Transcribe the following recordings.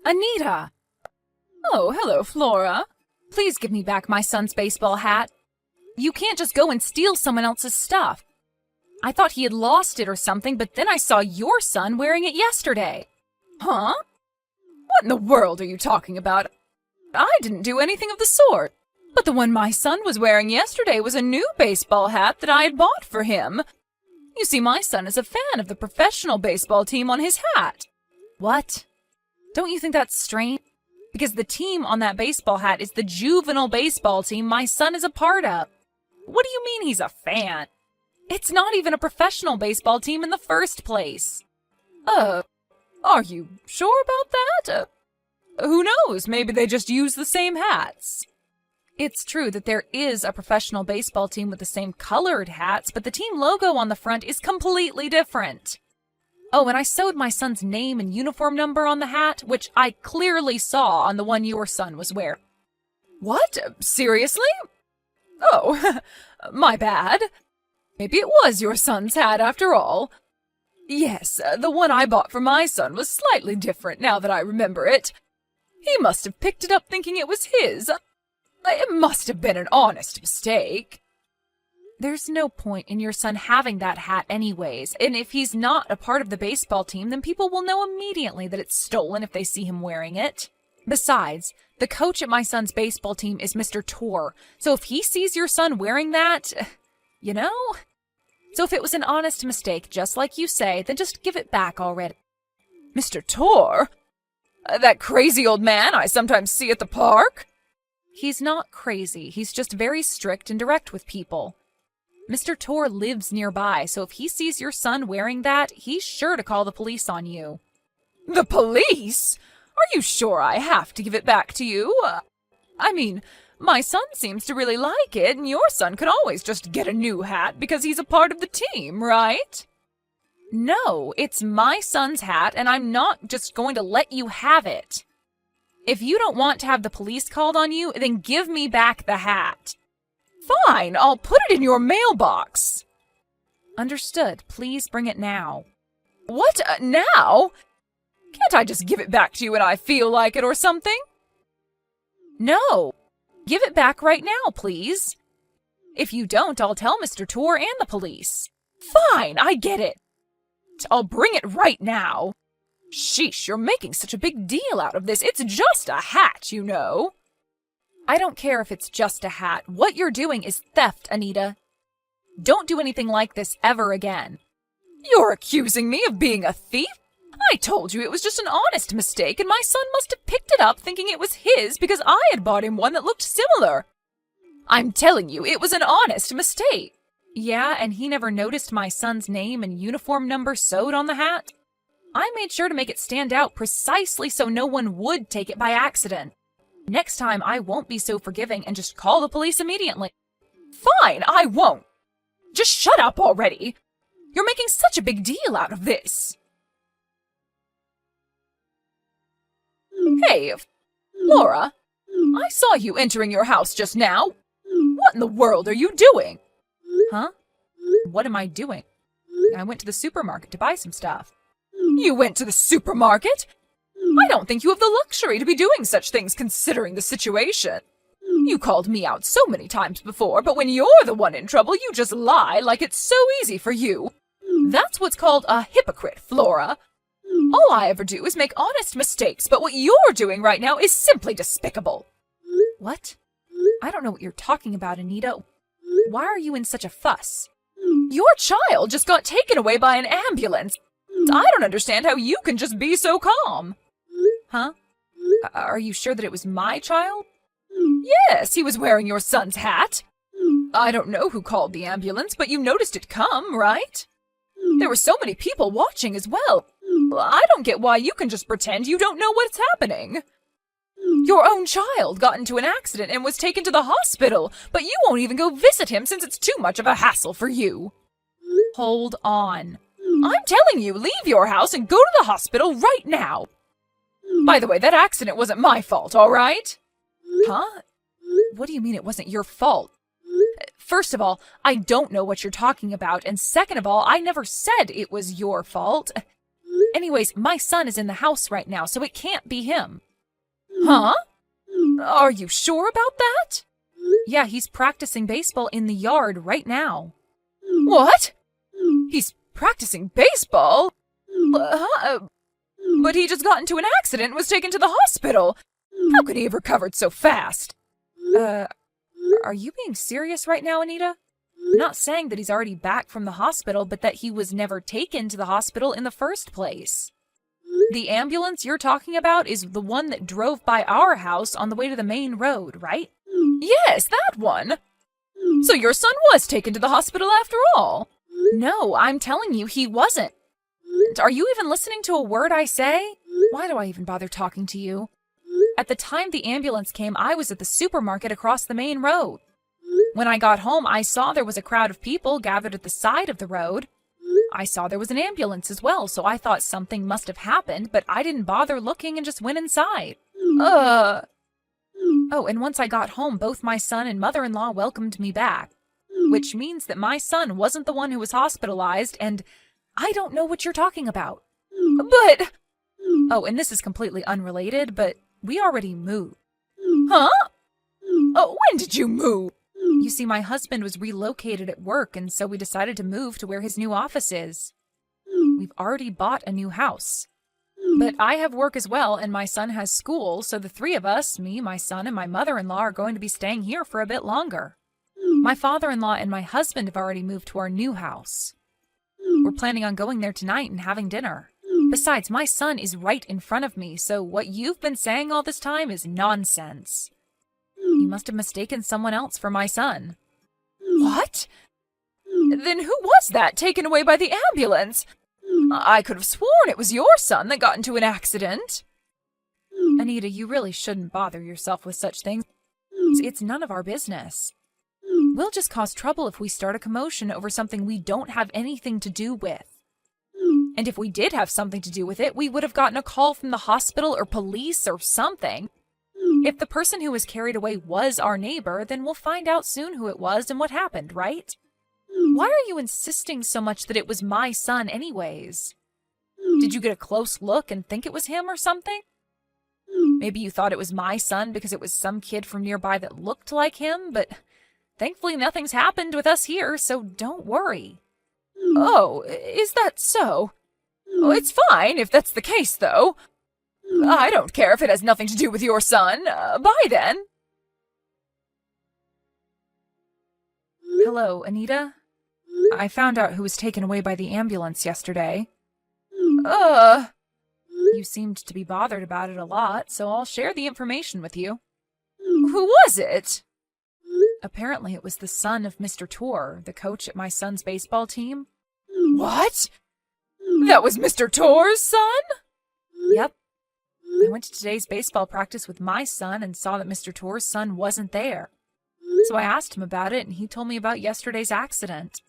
Anita! Oh, hello, Flora. Please give me back my son's baseball hat. You can't just go and steal someone else's stuff. I thought he had lost it or something, but then I saw your son wearing it yesterday. Huh? What in the world are you talking about? I didn't do anything of the sort. But the one my son was wearing yesterday was a new baseball hat that I had bought for him. You see, my son is a fan of the professional baseball team on his hat. What? Don't you think that's strange? Because the team on that baseball hat is the juvenile baseball team my son is a part of. What do you mean he's a fan? It's not even a professional baseball team in the first place. Are you sure about that? Who knows? Maybe they just use the same hats. It's true that there is a professional baseball team with the same colored hats, but the team logo on the front is completely different. Oh, and I sewed my son's name and uniform number on the hat, which I clearly saw on the one your son was wearing. What? Seriously? Oh, my bad. Maybe it was your son's hat after all. Yes, the one I bought for my son was slightly different now that I remember it. He must have picked it up thinking it was his. It must have been an honest mistake. There's no point in your son having that hat anyways, and if he's not a part of the baseball team, then people will know immediately that it's stolen if they see him wearing it. Besides, the coach at my son's baseball team is Mr. Tor, so if he sees your son wearing that, you know? So if it was an honest mistake, just like you say, then just give it back already. Mr. Tor? That crazy old man I sometimes see at the park? He's not crazy, he's just very strict and direct with people. Mr. Tor lives nearby, so if he sees your son wearing that, he's sure to call the police on you. The police? Are you sure I have to give it back to you? I mean, my son seems to really like it, and your son could always just get a new hat because he's a part of the team, right? No, it's my son's hat, and I'm not just going to let you have it. If you don't want to have the police called on you, then give me back the hat. Fine, I'll put it in your mailbox. Understood. Please bring it now. What, now? Can't I just give it back to you when I feel like it or something? No. Give it back right now, please. If you don't, I'll tell Mr. Tor and the police. Fine, I get it. I'll bring it right now. Sheesh, you're making such a big deal out of this. It's just a hat, you know. I don't care if it's just a hat. What you're doing is theft, Anita. Don't do anything like this ever again. You're accusing me of being a thief? I told you it was just an honest mistake, and my son must have picked it up thinking it was his because I had bought him one that looked similar. I'm telling you, it was an honest mistake. Yeah, and he never noticed my son's name and uniform number sewed on the hat? I made sure to make it stand out precisely so no one would take it by accident. Next time, I won't be so forgiving and just call the police immediately. Fine, I won't. Just shut up already. You're making such a big deal out of this. Hey, Laura, I saw you entering your house just now. What in the world are you doing? Huh? What am I doing? I went to the supermarket to buy some stuff. You went to the supermarket? I don't think you have the luxury to be doing such things considering the situation. You called me out so many times before, but when you're the one in trouble, you just lie like it's so easy for you. That's what's called a hypocrite, Flora. All I ever do is make honest mistakes, but what you're doing right now is simply despicable. What? I don't know what you're talking about, Anita. Why are you in such a fuss? Your child just got taken away by an ambulance. I don't understand how you can just be so calm. Huh? Are you sure that it was my child? Yes, he was wearing your son's hat. I don't know who called the ambulance, but you noticed it come, right? There were so many people watching as well. I don't get why you can just pretend you don't know what's happening. Your own child got into an accident and was taken to the hospital, but you won't even go visit him since it's too much of a hassle for you. Hold on. I'm telling you, leave your house and go to the hospital right now. By the way, that accident wasn't my fault, all right? Huh? What do you mean it wasn't your fault? First of all, I don't know what you're talking about, and second of all, I never said it was your fault. Anyways, my son is in the house right now, so it can't be him. Huh? Are you sure about that? Yeah, he's practicing baseball in the yard right now. What? He's practicing baseball? But he just got into an accident and was taken to the hospital. How could he have recovered so fast? Are you being serious right now, Anita? I'm not saying that he's already back from the hospital, but that he was never taken to the hospital in the first place. The ambulance you're talking about is the one that drove by our house on the way to the main road, right? Yes, that one. So your son was taken to the hospital after all? No, I'm telling you, he wasn't. Are you even listening to a word I say? Why do I even bother talking to you? At the time the ambulance came, I was at the supermarket across the main road. When I got home, I saw there was a crowd of people gathered at the side of the road. I saw there was an ambulance as well, so I thought something must have happened, but I didn't bother looking and just went inside. Oh, and once I got home, both my son and mother-in-law welcomed me back, which means that my son wasn't the one who was hospitalized, and I don't know what you're talking about. But... Oh, and this is completely unrelated, but we already moved. Huh? Oh, when did you move? You see, my husband was relocated at work, and so we decided to move to where his new office is. We've already bought a new house. But I have work as well, and my son has school, so the three of us, me, my son, and my mother-in-law, are going to be staying here for a bit longer. My father-in-law and my husband have already moved to our new house. We're planning on going there tonight and having dinner. Besides, my son is right in front of me, so what you've been saying all this time is nonsense. You must have mistaken someone else for my son. What? Then who was that taken away by the ambulance? I could have sworn it was your son that got into an accident. Anita, you really shouldn't bother yourself with such things. It's none of our business. We'll just cause trouble if we start a commotion over something we don't have anything to do with. And if we did have something to do with it, we would have gotten a call from the hospital or police or something. If the person who was carried away was our neighbor, then we'll find out soon who it was and what happened, right? Why are you insisting so much that it was my son anyways? Did you get a close look and think it was him or something? Maybe you thought it was my son because it was some kid from nearby that looked like him, but thankfully nothing's happened with us here, so don't worry. Oh, is that so? Oh, it's fine if that's the case, though. I don't care if it has nothing to do with your son. Bye, then. Hello, Anita? I found out who was taken away by the ambulance yesterday. You seemed to be bothered about it a lot, so I'll share the information with you. Who was it? Apparently it was the son of Mr. Torr, the coach at my son's baseball team. What? That was Mr. Torr's son? Yep. I went to today's baseball practice with my son and saw that Mr. Torr's son wasn't there. So I asked him about it, and he told me about yesterday's accident.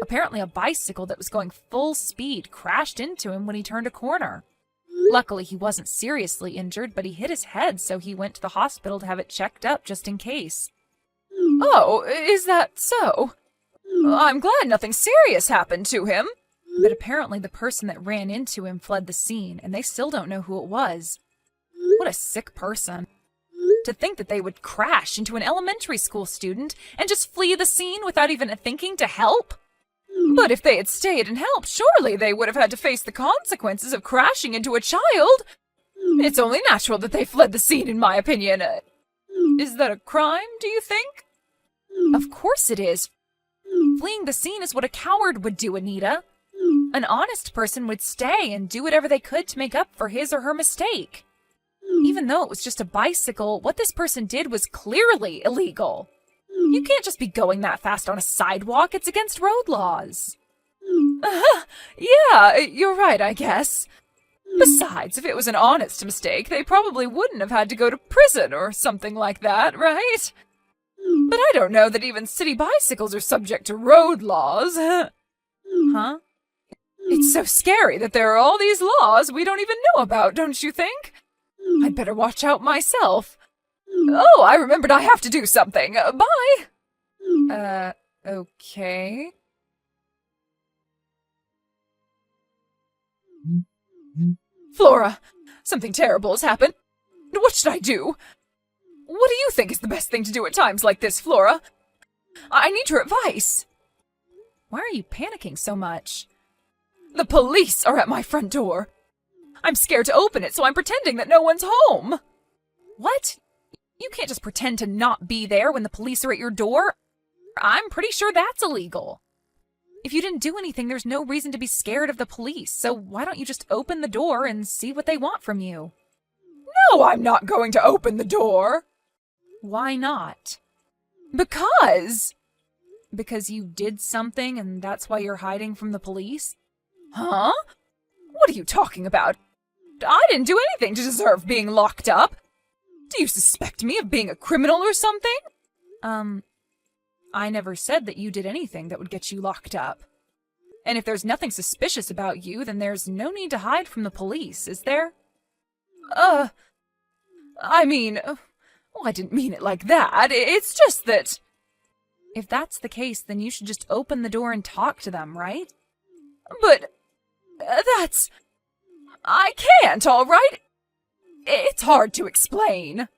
Apparently a bicycle that was going full speed crashed into him when he turned a corner. Luckily, he wasn't seriously injured, but he hit his head, so he went to the hospital to have it checked up just in case. Oh, is that so? I'm glad nothing serious happened to him. But apparently the person that ran into him fled the scene, and they still don't know who it was. What a sick person. To think that they would crash into an elementary school student and just flee the scene without even thinking to help? But if they had stayed and helped, surely they would have had to face the consequences of crashing into a child. It's only natural that they fled the scene, in my opinion. Is that a crime, do you think? Of course it is. Fleeing the scene is what a coward would do, Anita. An honest person would stay and do whatever they could to make up for his or her mistake. Even though it was just a bicycle, what this person did was clearly illegal. You can't just be going that fast on a sidewalk. It's against road laws. Yeah, you're right, I guess. Besides, if it was an honest mistake, they probably wouldn't have had to go to prison or something like that, right? But I don't know that even city bicycles are subject to road laws. Huh? It's so scary that there are all these laws we don't even know about, don't you think? I'd better watch out myself. Oh, I remembered I have to do something. Bye. Okay. Flora, something terrible has happened. What should I do? What do you think is the best thing to do at times like this, Flora? I need your advice. Why are you panicking so much? The police are at my front door. I'm scared to open it, so I'm pretending that no one's home. What? You can't just pretend to not be there when the police are at your door. I'm pretty sure that's illegal. If you didn't do anything, there's no reason to be scared of the police, so why don't you just open the door and see what they want from you? No, I'm not going to open the door. Why not? Because you did something and that's why you're hiding from the police? Huh? What are you talking about? I didn't do anything to deserve being locked up. Do you suspect me of being a criminal or something? I never said that you did anything that would get you locked up. And if there's nothing suspicious about you, then there's no need to hide from the police, is there? I didn't mean it like that. It's just that... If that's the case, then you should just open the door and talk to them, right? But... that's... I can't, all right? It's hard to explain.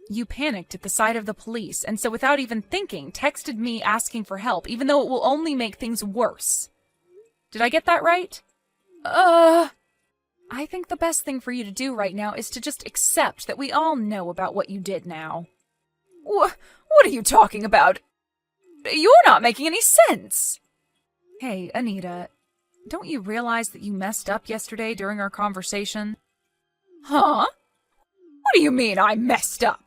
You panicked at the sight of the police, and so without even thinking, texted me asking for help, even though it will only make things worse. Did I get that right? I think the best thing for you to do right now is to just accept that we all know about what you did now. What are you talking about? You're not making any sense. Hey, Anita, don't you realize that you messed up yesterday during our conversation? Huh? What do you mean I messed up?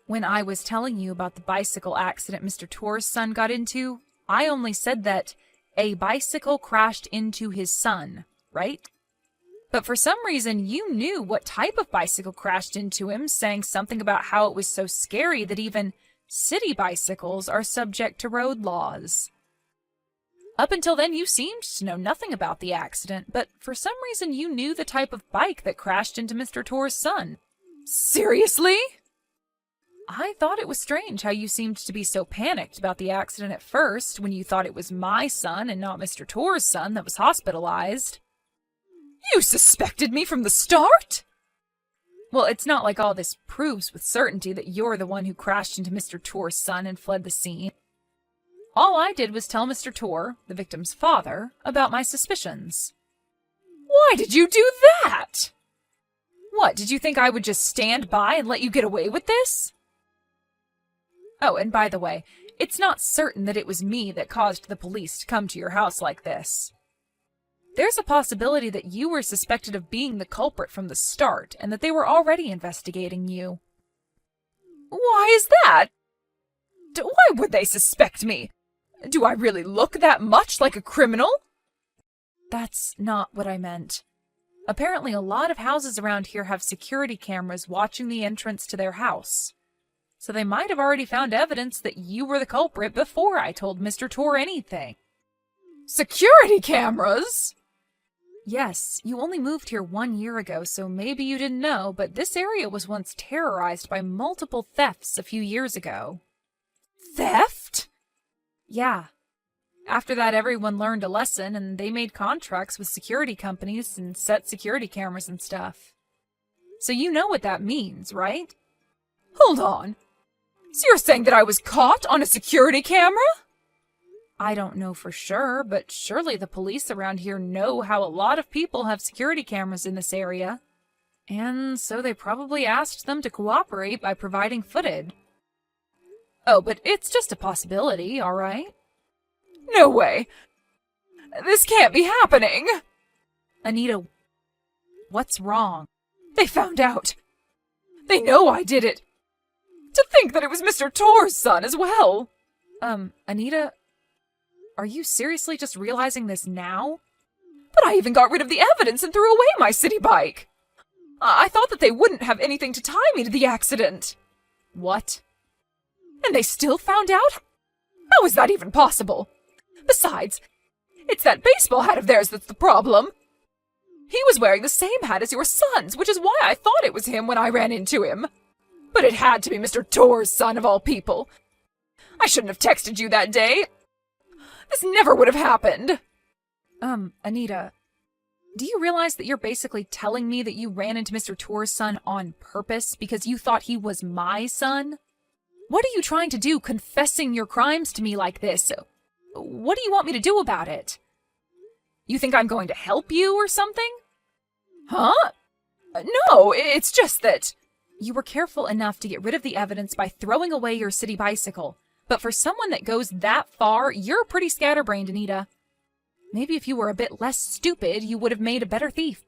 When I was telling you about the bicycle accident Mr. Torr's son got into, I only said that a bicycle crashed into his son, right? But for some reason, you knew what type of bicycle crashed into him, saying something about how it was so scary that even city bicycles are subject to road laws. Up until then, you seemed to know nothing about the accident, but for some reason you knew the type of bike that crashed into Mr. Torr's son. Seriously? I thought it was strange how you seemed to be so panicked about the accident at first, when you thought it was my son and not Mr. Torr's son that was hospitalized. You suspected me from the start? Well, it's not like all this proves with certainty that you're the one who crashed into Mr. Torr's son and fled the scene. All I did was tell Mr. Torr, the victim's father, about my suspicions. Why did you do that? What, did you think I would just stand by and let you get away with this? Oh, and by the way, it's not certain that it was me that caused the police to come to your house like this. There's a possibility that you were suspected of being the culprit from the start, and that they were already investigating you. Why is that? Why would they suspect me? Do I really look that much like a criminal? That's not what I meant. Apparently a lot of houses around here have security cameras watching the entrance to their house. So they might have already found evidence that you were the culprit before I told Mr. Torr anything. Security cameras? Yes, you only moved here 1 year ago, so maybe you didn't know, but this area was once terrorized by multiple thefts a few years ago. Theft? Yeah. After that, everyone learned a lesson, and they made contracts with security companies and set security cameras and stuff. So you know what that means, right? Hold on. So you're saying that I was caught on a security camera? I don't know for sure, but surely the police around here know how a lot of people have security cameras in this area. And so they probably asked them to cooperate by providing footage. Oh, but it's just a possibility, all right? No way! This can't be happening! Anita, what's wrong? They found out. They know I did it. To think that it was Mr. Torr's son as well. Anita, are you seriously just realizing this now? But I even got rid of the evidence and threw away my city bike. I thought that they wouldn't have anything to tie me to the accident. What? And they still found out? How is that even possible? Besides, it's that baseball hat of theirs that's the problem. He was wearing the same hat as your son's, which is why I thought it was him when I ran into him. But it had to be Mr. Torr's son of all people. I shouldn't have texted you that day. This never would have happened. Anita, Do you realize that you're basically telling me that you ran into Mr. Torr's son on purpose because you thought he was my son? What are you trying to do confessing your crimes to me like this? What do you want me to do about it? You think I'm going to help you or something? Huh? No, it's just that... You were careful enough to get rid of the evidence by throwing away your city bicycle. But for someone that goes that far, you're pretty scatterbrained, Anita. Maybe if you were a bit less stupid, you would have made a better thief.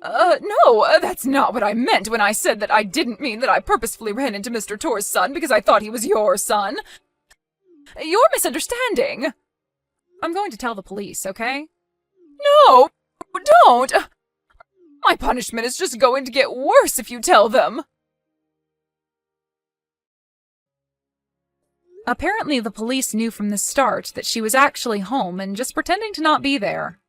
No, that's not what I meant when I said that I didn't mean that I purposefully ran into Mr. Torr's son because I thought he was your son. You're misunderstanding. I'm going to tell the police, okay? No, don't! My punishment is just going to get worse if you tell them. Apparently, the police knew from the start that she was actually home and just pretending to not be there.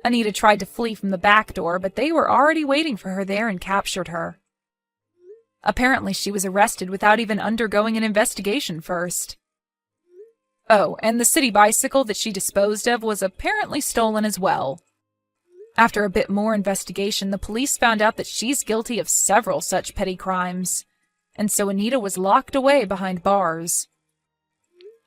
Anita tried to flee from the back door, but they were already waiting for her there and captured her. Apparently, she was arrested without even undergoing an investigation first. Oh, and the city bicycle that she disposed of was apparently stolen as well. After a bit more investigation, the police found out that she's guilty of several such petty crimes, and so Anita was locked away behind bars.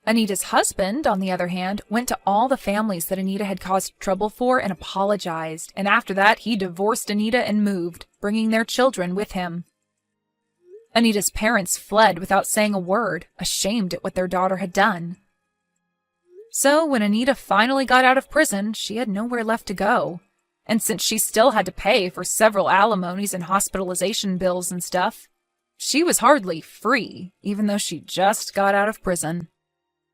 Anita's husband, on the other hand, went to all the families that Anita had caused trouble for and apologized, and after that he divorced Anita and moved, bringing their children with him. Anita's parents fled without saying a word, ashamed at what their daughter had done. So when Anita finally got out of prison, she had nowhere left to go, and since she still had to pay for several alimonies and hospitalization bills and stuff, she was hardly free, even though she just got out of prison.